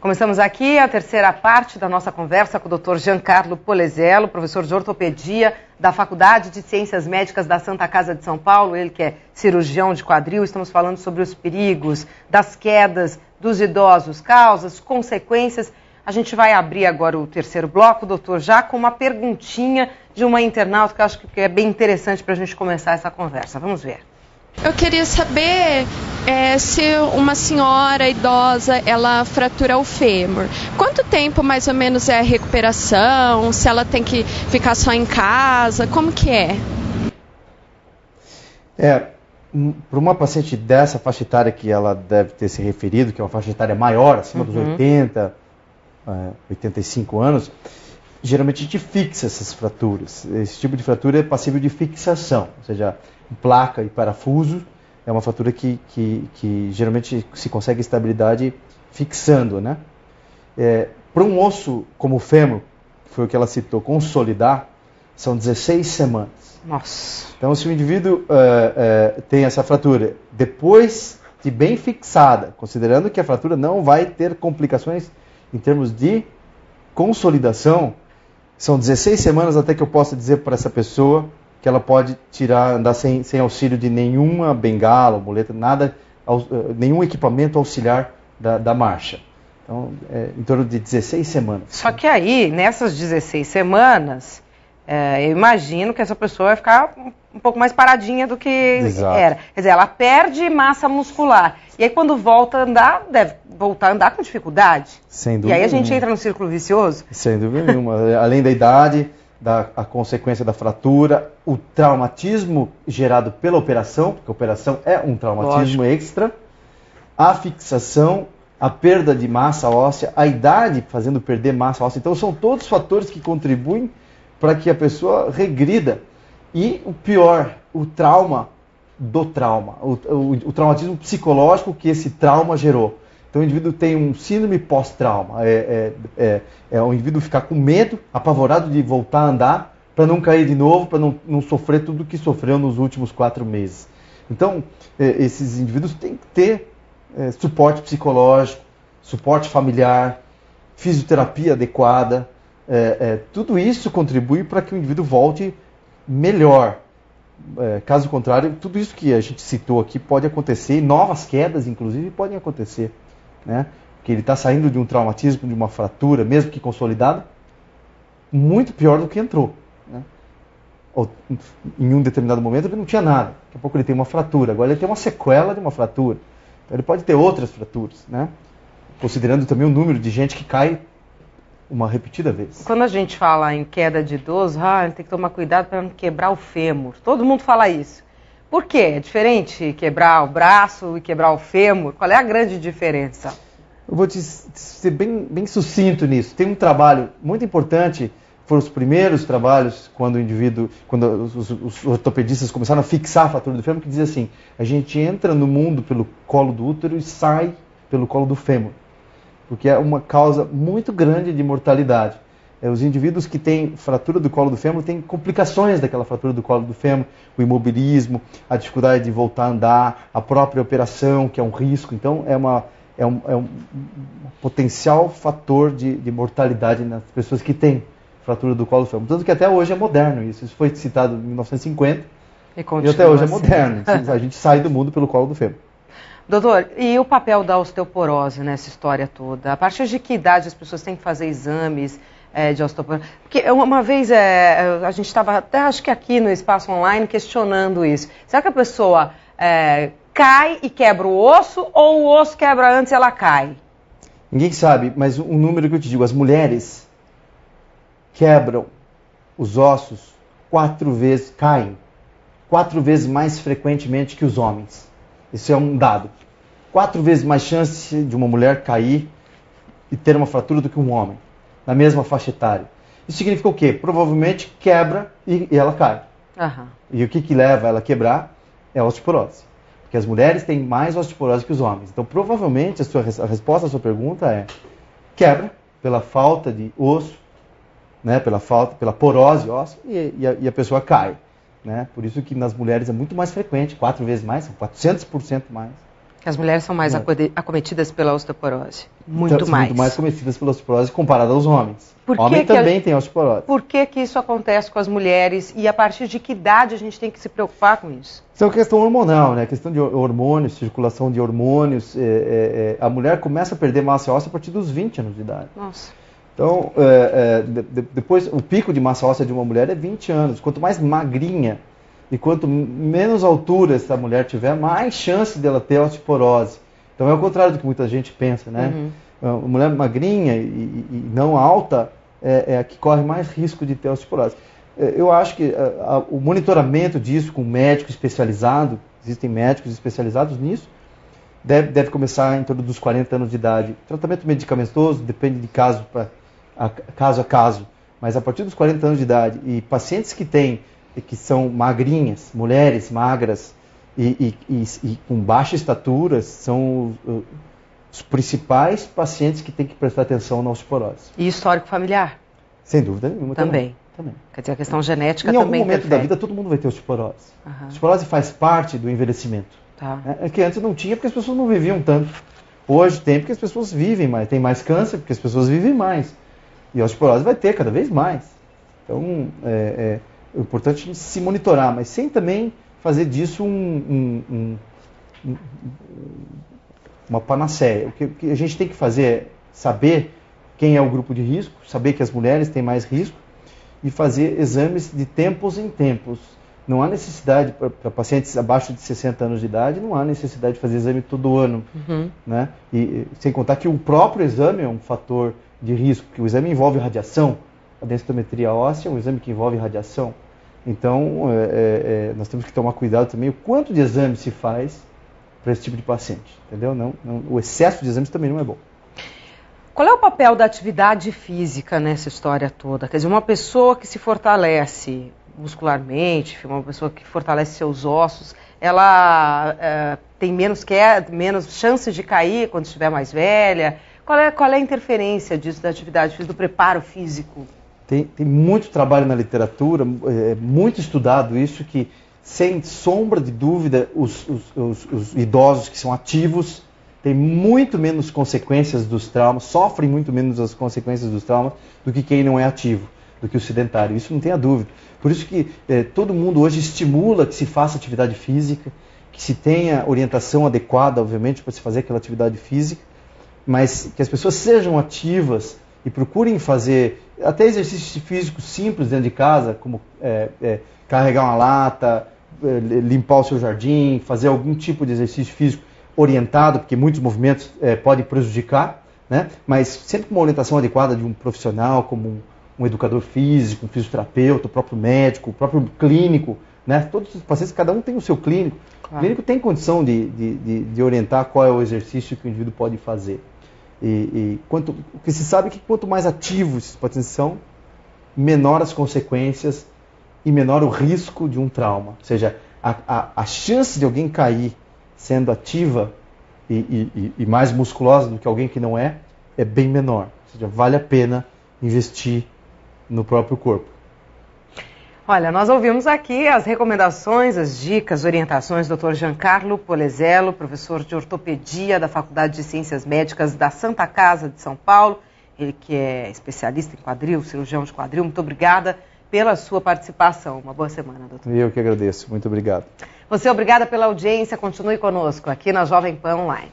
Começamos aqui a terceira parte da nossa conversa com o Dr. Giancarlo Polezello, professor de ortopedia da Faculdade de Ciências Médicas da Santa Casa de São Paulo, ele que é cirurgião de quadril. Estamos falando sobre os perigos das quedas dos idosos, causas, consequências. A gente vai abrir agora o terceiro bloco, doutor, já com uma perguntinha de uma internauta que eu acho que é bem interessante para a gente começar essa conversa. Vamos ver. Eu queria saber se uma senhora idosa, ela fratura o fêmur. Quanto tempo mais ou menos é a recuperação? Se ela tem que ficar só em casa? Como que é? Para uma paciente dessa faixa etária que ela deve ter se referido, que é uma faixa etária maior, acima dos 80, 85 anos, geralmente a gente fixa essas fraturas. Esse tipo de fratura é passível de fixação, ou seja, placa e parafuso é uma fratura que geralmente se consegue estabilidade fixando, né? Para um osso como o fêmur, foi o que ela citou, consolidar, são 16 semanas. Nossa! Então, se o indivíduo tem essa fratura, depois de bem fixada, considerando que a fratura não vai ter complicações em termos de consolidação, são 16 semanas até que eu possa dizer para essa pessoa que ela pode andar sem auxílio de nenhuma bengala, muleta, nada, nenhum equipamento auxiliar da marcha. Então, em torno de 16 semanas. Só que aí, nessas 16 semanas, eu imagino que essa pessoa vai ficar um pouco mais paradinha do que era. Quer dizer, ela perde massa muscular. E aí, quando volta a andar, deve voltar a andar com dificuldade. Sem dúvida. E aí a gente entra no círculo vicioso. Sem dúvida nenhuma. Além da idade, a consequência da fratura, o traumatismo gerado pela operação, porque a operação é um traumatismo extra, a fixação, a perda de massa óssea, a idade fazendo perder massa óssea. Então são todos fatores que contribuem para que a pessoa regrida. E o pior, o trauma do trauma, o traumatismo psicológico que esse trauma gerou. Então o indivíduo tem um síndrome pós-trauma, o indivíduo ficar com medo, apavorado de voltar a andar, para não cair de novo, para não sofrer tudo o que sofreu nos últimos 4 meses. Então, esses indivíduos têm que ter suporte psicológico, suporte familiar, fisioterapia adequada, tudo isso contribui para que o indivíduo volte melhor. Caso contrário, tudo isso que a gente citou aqui pode acontecer, novas quedas inclusive podem acontecer, né? Porque ele está saindo de um traumatismo, de uma fratura, mesmo que consolidada, muito pior do que entrou, né? Ou, em um determinado momento ele não tinha nada, daqui a pouco ele tem uma fratura, agora ele tem uma sequela de uma fratura, então ele pode ter outras fraturas, né? Considerando também o número de gente que cai uma repetida vez. Quando a gente fala em queda de idoso, ele tem que tomar cuidado para não quebrar o fêmur. Todo mundo fala isso. Por quê? É diferente quebrar o braço e quebrar o fêmur? Qual é a grande diferença? Eu vou te ser bem sucinto nisso. Tem um trabalho muito importante, foram os primeiros trabalhos quando os ortopedistas começaram a fixar a fratura do fêmur, que dizia assim: a gente entra no mundo pelo colo do útero e sai pelo colo do fêmur, porque é uma causa muito grande de mortalidade. Os indivíduos que têm fratura do colo do fêmur têm complicações daquela fratura do colo do fêmur, o imobilismo, a dificuldade de voltar a andar, a própria operação, que é um risco. Então, é um potencial fator de mortalidade nas pessoas que têm fratura do colo do fêmur. Tanto que até hoje é moderno isso. Isso foi citado em 1950 e até hoje é moderno. A gente sai do mundo pelo colo do fêmur. Doutor, e o papel da osteoporose nessa história toda? A partir de que idade as pessoas têm que fazer exames de osteoporose? Porque uma vez a gente estava até, acho que aqui no Espaço Online, questionando isso. Será que a pessoa cai e quebra o osso, ou o osso quebra antes e ela cai? Ninguém sabe, mas um número que eu te digo: as mulheres quebram os ossos 4 vezes, caem 4 vezes mais frequentemente que os homens. Isso é um dado. 4 vezes mais chance de uma mulher cair e ter uma fratura do que um homem, na mesma faixa etária. Isso significa o quê? Provavelmente quebra e ela cai. E o que leva ela a quebrar é a osteoporose. Porque as mulheres têm mais osteoporose que os homens. Então, provavelmente, a resposta à sua pergunta é: quebra pela falta de osso, né, pela porose óssea, e a pessoa cai. Né? Por isso que nas mulheres é muito mais frequente, 4 vezes mais, 400% mais, Que as mulheres são mais acometidas pela osteoporose. Muito mais. Muito mais acometidas pela osteoporose comparada aos homens. Homem também tem osteoporose. Por que isso acontece com as mulheres e a partir de que idade a gente tem que se preocupar com isso? Isso é uma questão hormonal, né? Questão de hormônios, circulação de hormônios. A mulher começa a perder massa óssea a partir dos 20 anos de idade. Nossa. Então, depois, o pico de massa óssea de uma mulher é 20 anos. Quanto mais magrinha e quanto menos altura essa mulher tiver, mais chance dela ter osteoporose. Então, é o contrário do que muita gente pensa, né? Uma mulher magrinha e não alta é a que corre mais risco de ter osteoporose. Eu acho que o monitoramento disso com médico especializado, existem médicos especializados nisso, deve começar em torno dos 40 anos de idade. Tratamento medicamentoso depende de caso a caso, mas a partir dos 40 anos de idade, e pacientes que são magrinhas, mulheres magras e com baixa estatura, são os principais pacientes que têm que prestar atenção na osteoporose. E histórico familiar? Sem dúvida nenhuma. Também. Quer dizer, a questão genética também Em algum momento da vida, todo mundo vai ter osteoporose. A osteoporose faz parte do envelhecimento. É que antes não tinha porque as pessoas não viviam tanto. Hoje tem porque as pessoas vivem mais. Tem mais câncer porque as pessoas vivem mais. E a osteoporose vai ter cada vez mais. Então, é importante se monitorar, mas sem também fazer disso uma panaceia. O que a gente tem que fazer é saber quem é o grupo de risco, saber que as mulheres têm mais risco e fazer exames de tempos em tempos. Não há necessidade, para pacientes abaixo de 60 anos de idade, não há necessidade de fazer exame todo ano. Né? E sem contar que o próprio exame é um fator de risco, porque o exame envolve radiação. A densitometria óssea é um exame que envolve radiação. Então, nós temos que tomar cuidado também o quanto de exame se faz para esse tipo de paciente. Entendeu? O excesso de exames também não é bom. Qual é o papel da atividade física nessa história toda? Quer dizer, uma pessoa que se fortalece muscularmente, uma pessoa que fortalece seus ossos, ela tem menos chances de cair quando estiver mais velha? Qual é a interferência disso da atividade física, do preparo físico? Tem muito trabalho na literatura, muito estudado isso, que sem sombra de dúvida os idosos que são ativos têm muito menos consequências dos traumas, sofrem muito menos as consequências dos traumas do que quem não é ativo, do que o sedentário. Isso não tem a dúvida. Por isso que todo mundo hoje estimula que se faça atividade física, que se tenha orientação adequada, obviamente, para se fazer aquela atividade física, mas que as pessoas sejam ativas e procurem fazer até exercícios físicos simples dentro de casa, como carregar uma lata, limpar o seu jardim, fazer algum tipo de exercício físico orientado, porque muitos movimentos podem prejudicar, né? Mas sempre com uma orientação adequada de um profissional, como um educador físico, um fisioterapeuta, o próprio médico, o próprio clínico, né? Todos os pacientes, cada um tem o seu clínico. Claro. O clínico tem condição de orientar qual é o exercício que o indivíduo pode fazer. O que se sabe é que quanto mais ativos esses pacientes são, menor as consequências e menor o risco de um trauma. Ou seja, a chance de alguém cair sendo ativa e mais musculosa do que alguém que não é bem menor. Ou seja, vale a pena investir no próprio corpo. Olha, nós ouvimos aqui as recomendações, as dicas, orientações do Dr. Giancarlo Polesello, professor de ortopedia da Faculdade de Ciências Médicas da Santa Casa de São Paulo. Ele que é especialista em quadril, cirurgião de quadril. Muito obrigada pela sua participação. Uma boa semana, doutor. Eu que agradeço. Muito obrigado. Você, obrigada pela audiência. Continue conosco aqui na Jovem Pan Online.